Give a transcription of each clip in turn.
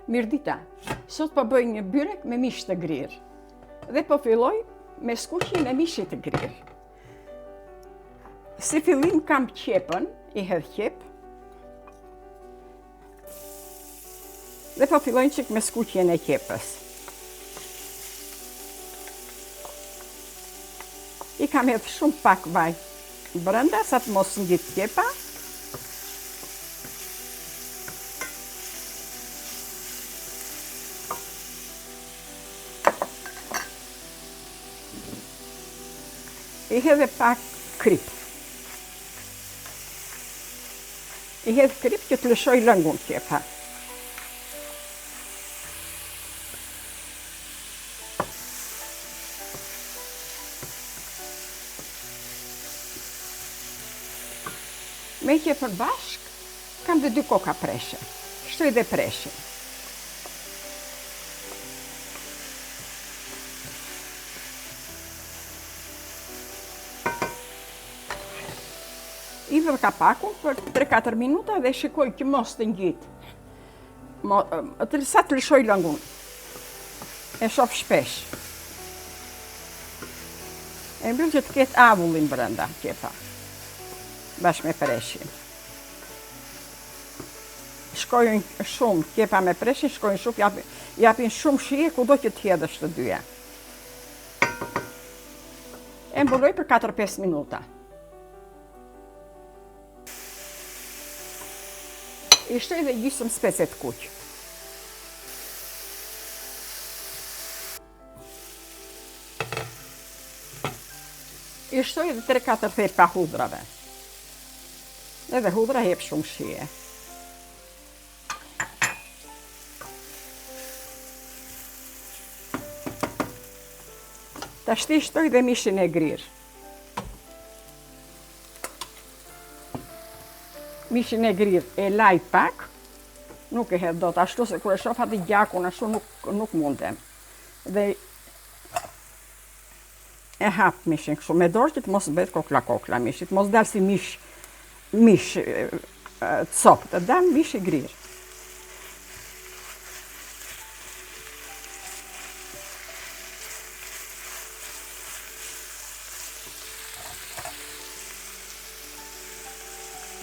Mirdita, sot po bëj një byrek me mish të grirë. Dhe po filloj me skuqjen e mishit të grirë. Si fillim kam qepën, i hedh qep. Dhe po filloj çik me skuqjen e qepës. I kam hedh shumë pak vaj brenda sa të mos ngjit qepa. I hedh pak krip. I hedh krip që të lëshoj lëngun qepa. Me qepën bashk, kam dhe 2 koka preshe. Shtoj dhe preshe. I vë kapakun për 3-4 minuta dhe shikoj që mos të ngjit. Sa të lëshoj lëngun. E shoh shpesh. E mbyll që të ketë avullin brenda qepa. Bashkë me preshin. Shkojnë shumë qepa me preshin, shkojnë shumë, japin shumë shije kudo që të hedhësh të dyja. E mbulloj për 4-5 minuta. I shtoj dhe gjysmë spece të kuq. I shtoj dhe 3-4 thepa hudrave. Edhe hudra jep shumë shije. Tashti shtoj dhe mishin e grirë. Mishin e grirë e laj pak, nuk e hedh dot ashtu se kur e shoh atë gjakun ashtu nuk mundem. Dhe e hap mishin kështu me dorë që të mos bëhet kokla mishit, mos dal si mish copë, të dal mish i grirë.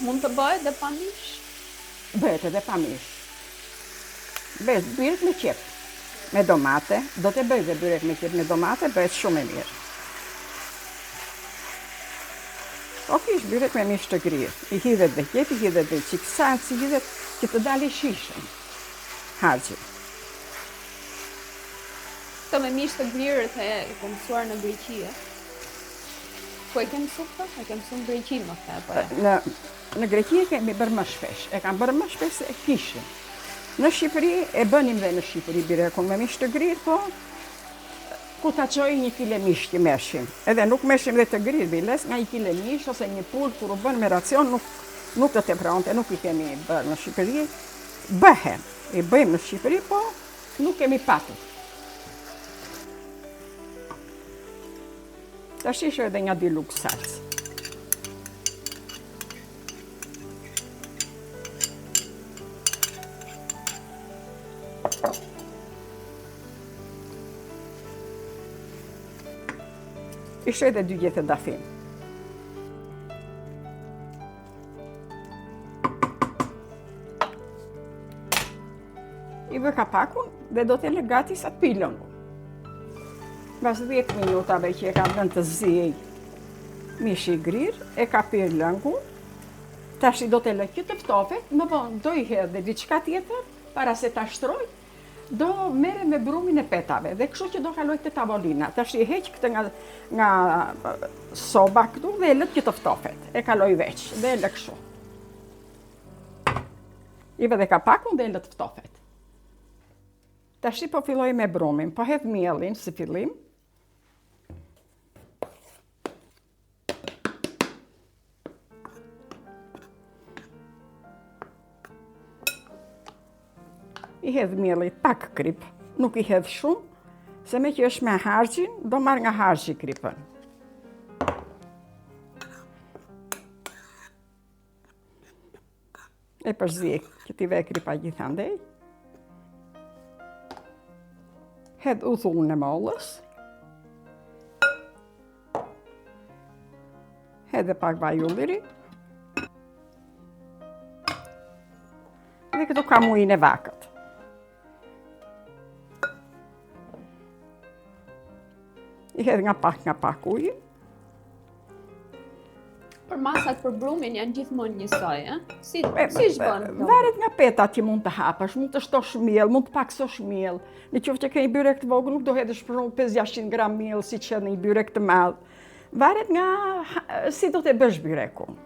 Mund të bëhet dhe pa mish? Bëhet edhe pa mish. Bëhet byrek me qep, me domate. Do të bëj dhe byrek me qep me domate, bëhet shumë e mirë. O kish byrek me mish të grirë. I hidhet dhe qep, i hidhet dhe qik salcë, i hidhet që të dali shishën. Harxhi. Këto me mish të grirët e ke mësuar në Greqi, e? Po e ke mësuar këto? E ke mësuar në Greqi më the, Në Greqi e kemi bërë më shpesh. E kam bërë më shpesh se e kishin. Në Shqipëri e bënim dhe në Shqipëri birekun me mish të grirë, po ku ta çoj 1 kile mish që mershim. Edhe nuk mershim dhe të grirë biles, nga 1 kile mish ose një pul kur u bën me racion nuk të tepronte, nuk i kemi bërë në Shqipëri. Bëhem, i bëjmë në Shqipëri, po nuk kemi patur. Tash ishte edhe një diluk salcë. Ishte edhe 2 gjethe dafim. I vë kapakun dhe do t'jele gati sa t'pi lëngun. Pas 10 minutave që e kam vënë të ziej mishi i grirë, e ka pirë lëngun, tash i do t'jele që të ftofet, më vonë do i hedh dhe diçka tjetër, para se ta shtroj, do mere me brumin e petave dhe kështu që do kaloj te tavolina. Tash i heq këtë nga soba këtu dhe e lët që të ftofet. E kaloj veç dhe e lë kështu. I vë dhe kapakun dhe e lët ftofet. Tash po filloj me brumin, po hedh miellin si fillim. I hedh miellit pak krip, nuk i hedh shumë, se me që është me harxhin, do marr nga harxhi kripën. E përziej që t'i ve kripa gjithandej. Hedh uthullin e mollës. Hedh pak vaj ulliri. Dhe këtu kam ujin e vakët. I hedh nga pak ujin. Për masat për brumin janë gjithmonë njësoj, Si shbën? Varet nga petat që mund të hapësh, mund të shtosh miell, mund të paksosh miell. Në qoftë që ke një byrek të vogël, nuk do hedhësh për shembull 500-600 gram miell si që në një byrek të madh. Varet nga si do të bësh byrekun.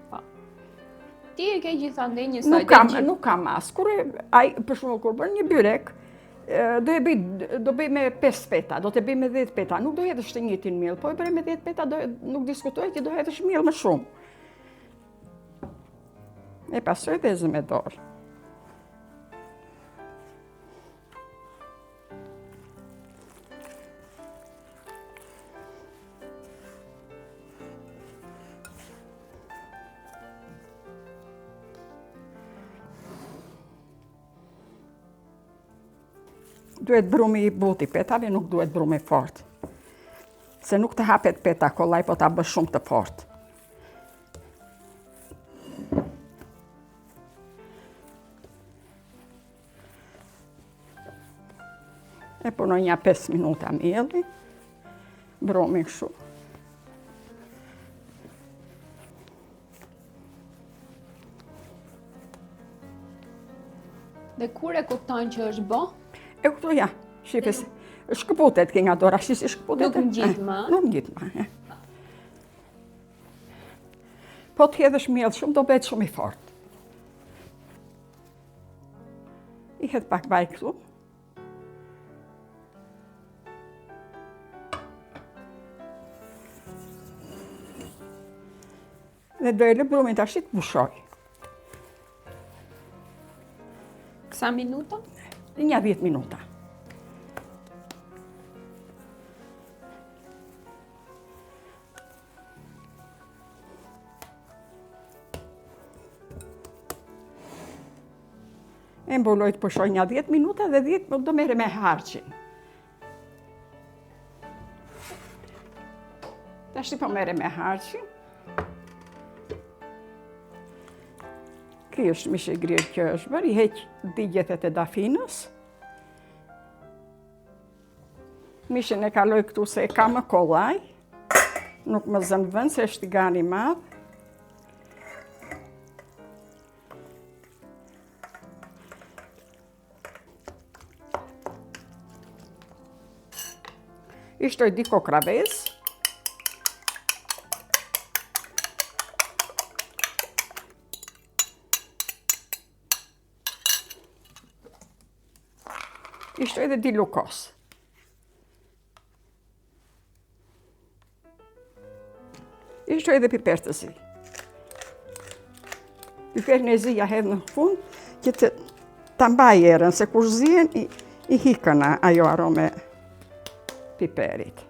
Ti e ke gjithandej njësoj. Nuk kam as. Për shembull kur bën një byrek, do bëj me 5 peta, do të bëj me 10 peta. Nuk do hedhësh të njëjtin miell, po e bëj me 10 peta, nuk diskutoj që do hedhësh miell më shumë. E pasoj dhe zë me dorë. Duhet brumi i butë i petave, nuk duhet brumi fort. Se nuk të hapet peta kollaj, po ta bësh shumë të fort. E punoj një 5 minuta mielli, brumi kështu. Dhe kur e kupton që është bo? E këtu ja, shqipës, shkëputet ke nga dora, si shkëputet. Nuk ngjit më? Nuk ngjit më. Po të hedhësh miell shumë, do bëhet shumë i fort. I hedh pak vaj këtu. Dhe do e lë brumin tash të pushoj. Sa minuta? Një 10 minuta. E mbuloj të pushoj një 10 minuta dhe 10 do merre me harçin. Tash po merre me harçin. Ky është mish i grirë që është bërë, i heq digjethet e dafinës. Mishin e kaloj këtu se e ka më kollaj. Nuk më zën vend se është tigan i madh. I shtoj di kokra vezë. I shtoj edhe di lukos. I shtoj edhe piper të zi. Piperin e zi ja hedh në fund që ta mbaj erën, se kur zien i hikën ajo arome piperit.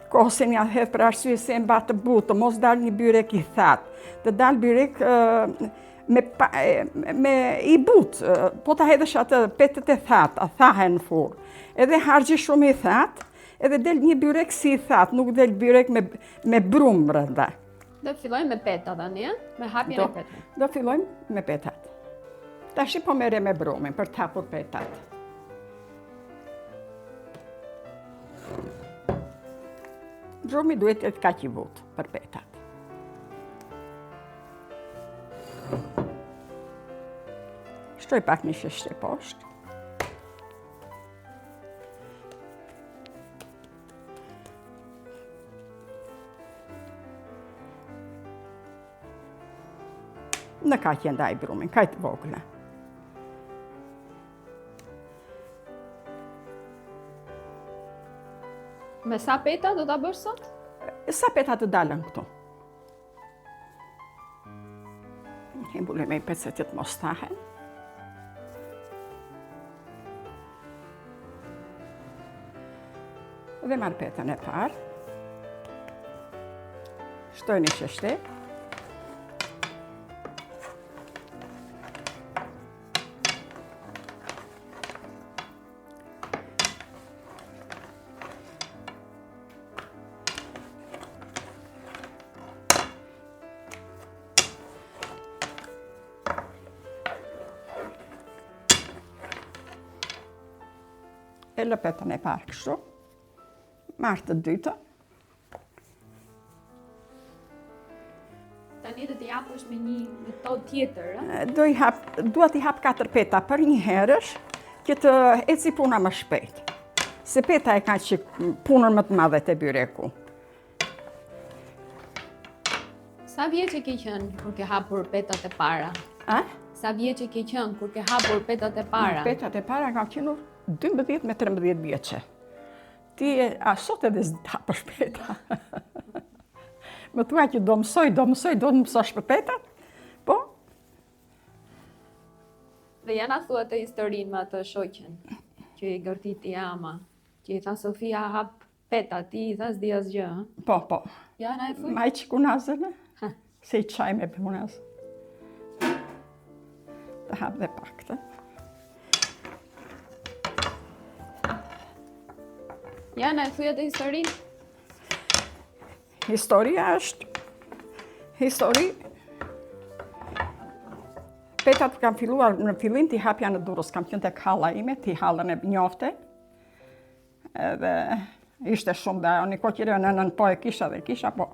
Kosin ja hedh për arsye se mba të butë, mos dal një byrek i thatë. Të dal byrek me i butë, po ta hedhësh atë petet e thatë, thahen në furrë. Edhe harxhi shumë i thatë, edhe del një byrek si i thatë, nuk del byrek me brum brenda. Do fillojmë me petat tani, me hapjen e petave. Do fillojmë me petat. Tash po merre me brumin për të hapur petat. Brumi duhet të jetë kaq i butë për petat. Shtoj pak një sheshte poshtë. Në kaq e ndaj brumin, kaq të vogla. Me sa peta do ta bësh sot? Sa peta të dalën këtu? E mbuloj me pecet që të mos tahen. Dhe marr petën e parë. Shtoj një sheshtek. hellë petën e parë kështu. Marrë të dytën. Tani do t'i japësh me një metodë tjetër, ë? Dua t'i hap 4 peta për një herësh, që të eci puna më shpejt. Se peta e ka që punën më të madhe të byreku. Sa vjeç ke qenë kur ke hapur petat e para? A? Sa vjeç ke qenë kur ke hapur petat e para? Petat e para ka qenë 12 me 13 vjeçe. Ti a sot edhe s'di hapësh peta. Më thua që do mësosh për petat? Po? Dhe ja na thua të historinë me atë shoqen, që i gërtiti ama, që i tha Sofia hap peta, ti i tha s'di asgjë, ë? Po. Ja na e thuj? Ma i që kunazën, se i qaj me punaz. Të hap dhe pak të. Ja na e thuj atë historinë? Historia është... Petat kam filluar në fillim t'i hapja në Durrës, kam qenë tek halla ime, t'i hallën e njofte. Edhe ishte shumë dhe një koqire nënën po e kisha, po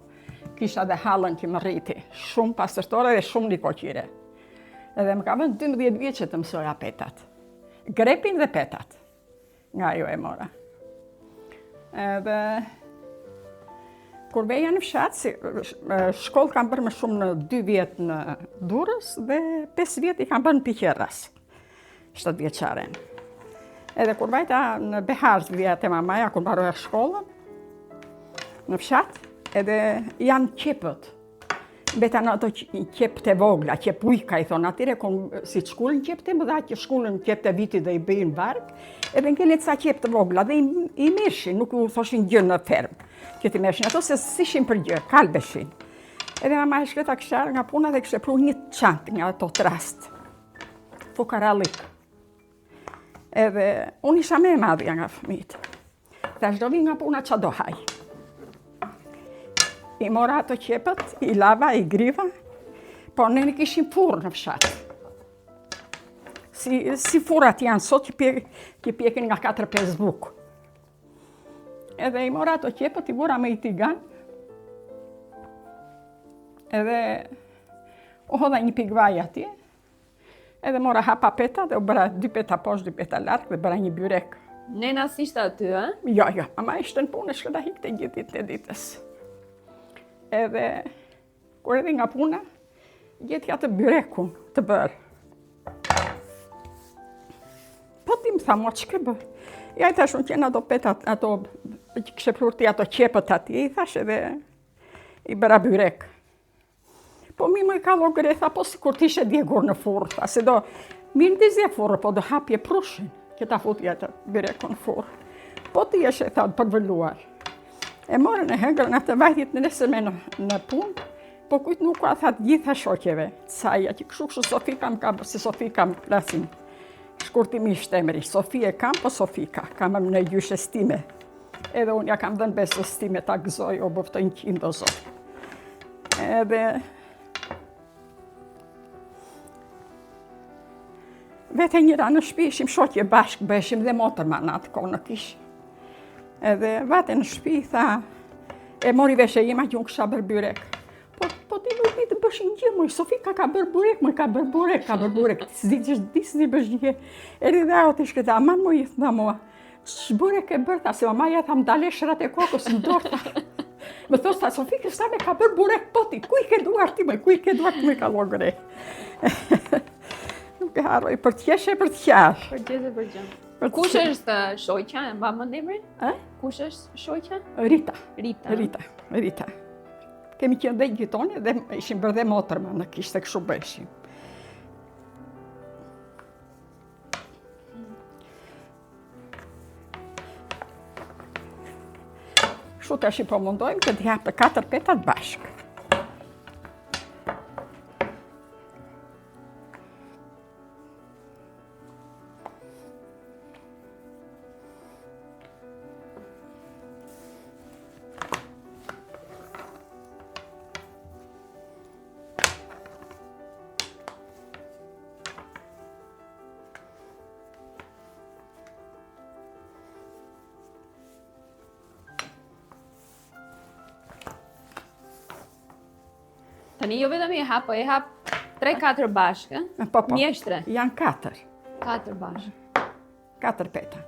kisha dhe hallën që më rriti. Shumë pastërtore dhe shumë një koqire. Edhe më ka vënë 12 vjeçe të mësoja petat. Grepin dhe petat. Nga jo e mora. Edhe... Kur veja në fshat, shkollë kam bërë më shumë në 2 vjetë në Durrës dhe 5 vjetë i kam bërë në Piqerras, 7 vjeçaren. Edhe kur vajta në Behar, vjetë e mamaja, kur baroja shkollën, në fshat, edhe janë qepët. Beta në ato qepët e vogla, qep ujka i thonë atire, si të shkullin qepët e më dha që shkullin qepët e vitit dhe i bëjnë varg, edhe ngele ca qepët e vogla dhe i meshin, nuk u thoshin gjë në fermë. Që ti meshin ato se s'ishin për gjë, kalbeshin. Edhe mama e shkreta këshar nga puna dhe kështë pru një çantë nga ato trast. Fukarallik. Edhe unë isha me e madhja nga fëmijët. Thash do vi nga puna qa do haj. I mora ato qepët, i lava, i griva, po ne në kishim furë në fshat. Si furat janë sot që pjekin nga 4-5 bukë. Edhe i mora ato qepët, i vura me i tigan. Edhe u hodha një pigvaj atje. Edhe mora hapa peta dhe u bëra 2 peta poshtë, 2 peta larkë dhe bëra një byrek. Nena s'ishte aty, ë? Jo, mama ishte në punë, shkëta hikte gjithë ditë e ditës. Edhe, kur edhe nga puna, gjetja të byrekun të bërë. Po ti më tha, mo që ke bërë? Ja i thash, unë qenë ato petat, ato që kështë prurti ato qepët atje, i thash edhe i bëra byrek. Po mi më i ka logëre, tha, po si kur t'ishe djegur në furë, tha, se do mirë ndizje furë, po do hapje prushin, që ta futja të byreku në furë. Po ti eshe, tha, përvëlluar. E morën e hëngrën atë vajtit në nesërme në punë, po kujtë nuk ka, tha, gjitha shoqeve, caja, që kështu Sofika më ka bërë, se Sofika më plasin. Shkurtimisht emri, Sofie kam, po Sofika, kam në gjyshe stime. Edhe unë ja kam dhenë besë stime, ta gëzoj, o bëftojnë 100 o zot. Edhe... Vete njëra në shpi, ishim shoqje bashkë, bëshim dhe motërma në atë kohë në kishë. Edhe vate në shpi, tha, e mori veshe ima që unë kësha bërë byrek. Po ti nuk di të bësh një gjë, muj, Sofika ka bërë burek, muj, ka bërë burek, s'di bësh një. Eri dhe ajo t'i shkëta, aman muj, i thëna mua, që burek e bërta, se mamaja tha më dale shrat e kokës në dorta. Më thos, tha, Sofika s'ta me ka bërë burek, po ti, kuj ke duar ti, muj, kuj ke duar ti, muj, ka logëre. Nuk e harroj, për t'jeshe, për t'jarë. Për t'jeshe, për t'jarë. Kush është shoqja, e mba më emrin? Kush është shoqja? Rita. Kemi qenë dhe gjitoni dhe ishim bërë dhe motërma në kishtë e kështu bëshim. Kështu të ashtë i po mundojmë që t'i hapë 4 petat bashkë. Tani jo vetëm e hap, po e hap 3-4 bashkë, Po. mjeshtre. Janë 4. 4 bashkë. 4 peta.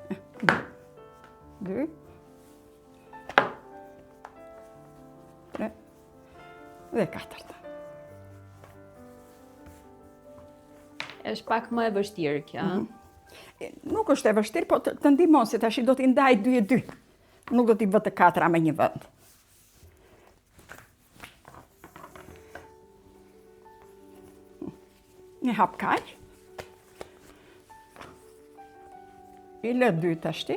2. 3. Dhe 4. Është pak më e vështirë kjo. Nuk është e vështirë, po të ndihmon se tash do t'i ndaj 2 e 2. Nuk do t'i vë të 4 me një vend. Një hap kaq. I lë 2 tashti.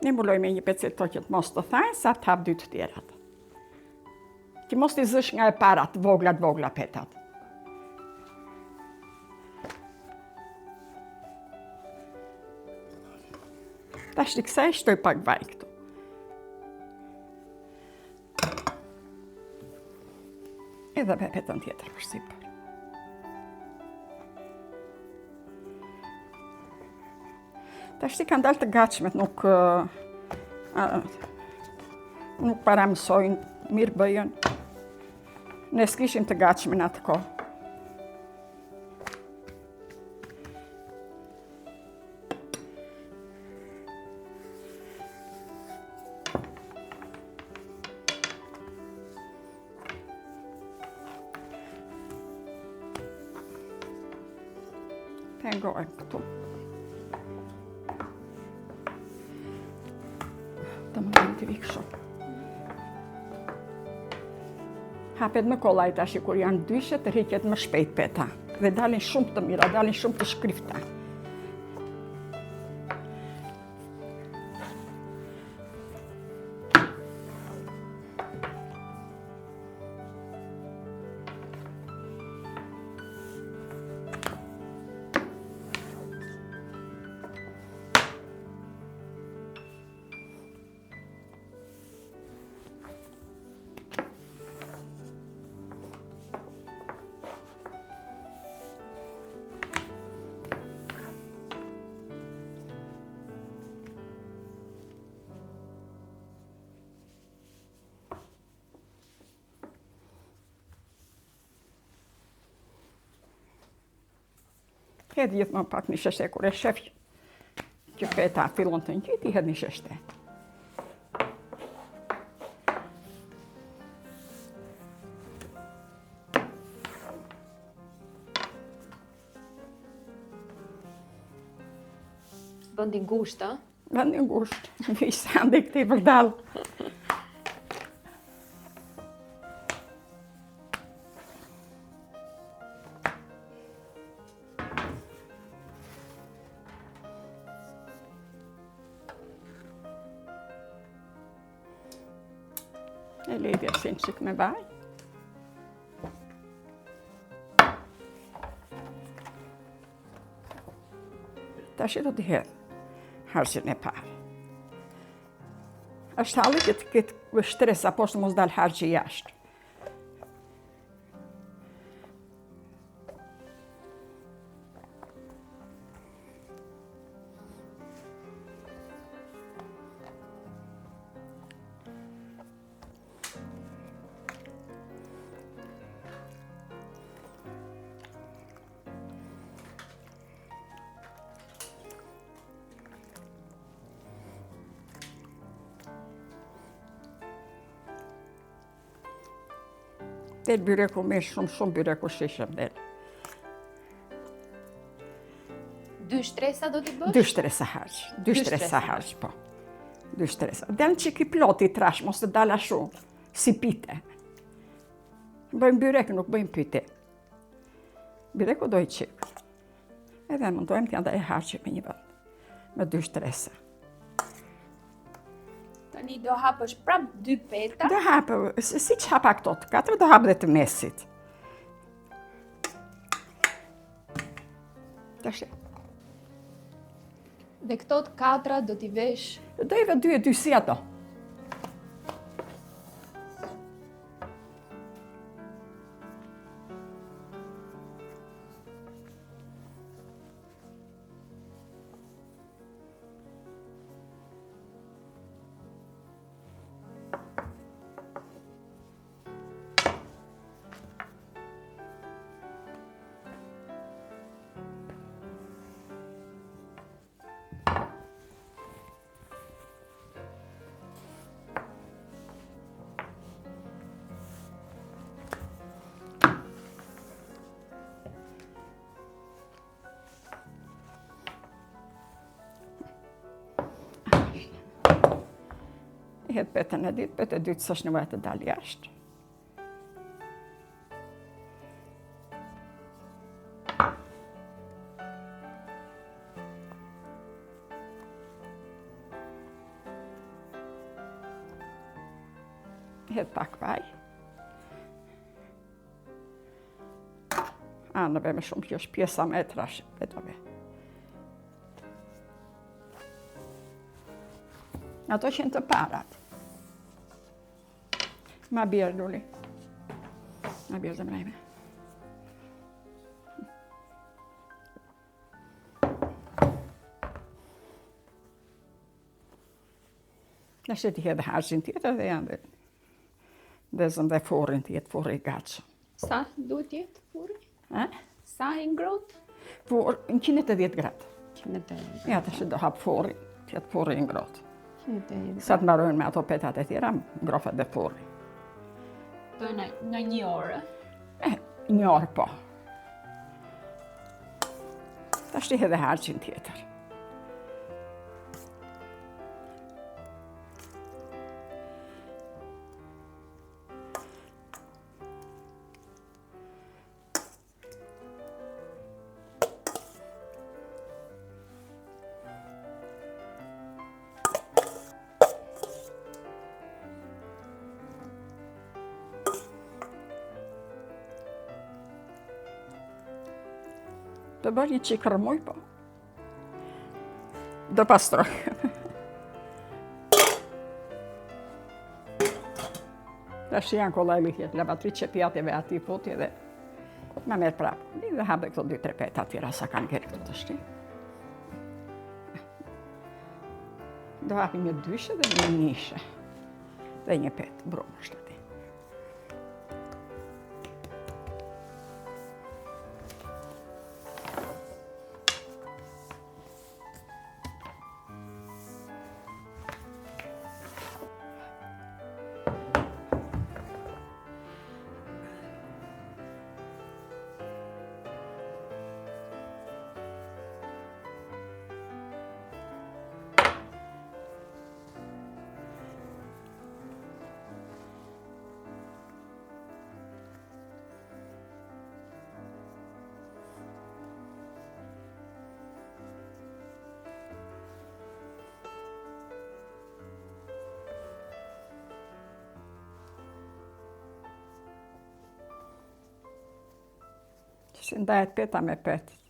Një mbuloj me një pecet to që të mos të thajnë, sa të hap 2 të tjerat. Që mos t'i zësh nga e parat, vogla petat. Tash t'i kësaj shtoj pak vaj këtu. Edhe me petën tjetër për sipër. Tash ti kanë dalë të gatshmet, nuk para mësojnë, mirë bëjën. Ne s'kishim të gatshme në atë kohë. Pengojmë këtu. Të më nëjmë të vikë shumë. Hapet më kollaj tash kur janë dyshet, rriket më shpejt peta. Dhe dalin shumë të mira, dalin shumë të shkrifta. Hedh gjithmonë pak një sheshte, kur e shef që peta fillon të ngjiti, hedh një sheshte. Bëndi ngushtë, a? Bëndi ngushtë, një sandi këti vërdal. E lejdi asin qik me vaj. Tash do t'i hedh harqin e parë. Është halli që të ketë shtres, apo të mos dal harqi jashtë. Del byreku me shumë byreku shishëm del. 2 shtresa do t'i bësh? 2 shtresa harq. 2 shtresa harq, po. 2 shtresa. Del që ki ploti trash, mos të dala shumë, si pite. Bëjmë byrek, nuk bëjmë pyte. Byreku do i qik. Edhe mundojmë t'ja da e harqe me një vend. Me 2 shtresa. Tani do hapësh prap 2 peta. Do hapë, si që hapa këto të 4, do hapë dhe të mesit. Tash. Dhe këto të 4 do t'i vesh. Do i vë 2 e 2 si ato. Hetë petën e ditë, petë e dytë s'është nevojë të dalë jashtë. Hetë pak vaj. Anëve me shumë që është pjesa me e trash petave. Ato që në të parat. Ma bjerë, Luli. Ma bjerë dhe mrejme. Në shetë i hedhe hargjin tjetër dhe janë dhe zëm dhe forin tjetë, fori i gatshëm. Sa duhet jetë furi? Sa i ngrohtë? Por, në 180 gradë. 180. Ja, të që do hapë fori, tjetë fori i ngrohtë. 180. Sa të mbarojnë me ato petat e tjera, ngrofet dhe fori. Do në 1 orë? 1 orë po. Ta shti hedhe hargjin tjetër. Të bërë një qikë rëmuj, po. Do pastroj. Ta shi janë kolla e lihet, lavatri që pjatjeve ati putje dhe ma merë prapë. Dhe habe këto 2-3 peta tjera sa kanë gjerë këto të shti. Do hapi një dyshe dhe një njishe. Dhe një petë, brumë është ati. Si ndajet peta me petë.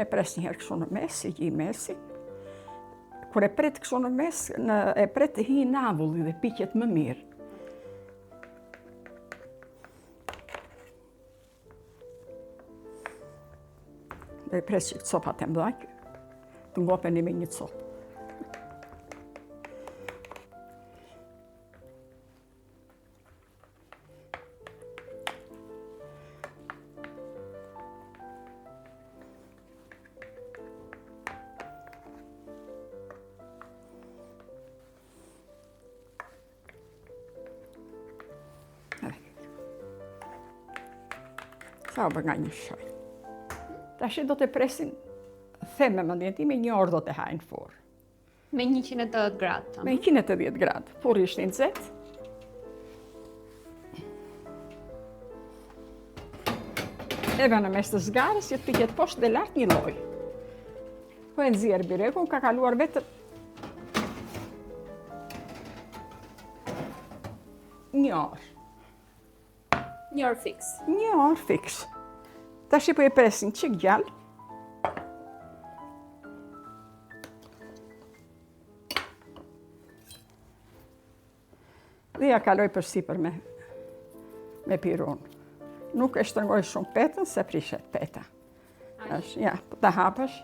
E pres njëherë kështu në mes, i gji mesi. Kur e pret kështu në mes, e pret hi në avulli dhe piqet më mirë. Dhe e pres që copat e mdhaj, të ngopeni me një copë. Sa u bë nga një shoj. Tashi do të presin, them me mendjen time, 1 orë do të hajnë forë. Me 180 gradë. Me 180 gradë. Furri ishte i nxehtë. Eve në mes të zgarës, që të piqet poshtë dhe lart një lloj. Po e nxjerr byrekun, ka kaluar vetëm 1 orë. 1 orë fix. 1 orë fix. Tashi po e presin qik gjallë. dhe ja kaloj për sipër me pirun. Nuk e shtrëngoj shumë petën, se prishet peta. Ja, ta hapësh.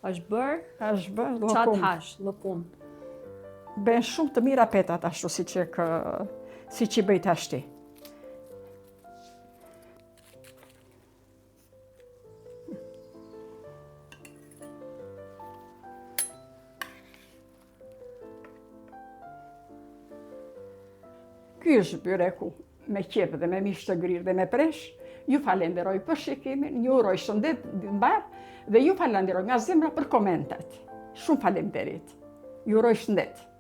Është bërë? Është bërë Qatë llokum. hash, lëpum. Ben shumë të mira petat ashtu si që bëjt ashti. Ky është byreku me qepë dhe me mish të grirë dhe me presh. Ju falenderoj për shikimin, ju uroj shëndet mbarë dhe ju falenderoj nga zemra për komentet. Shumë falenderit. Ju uroj shëndet.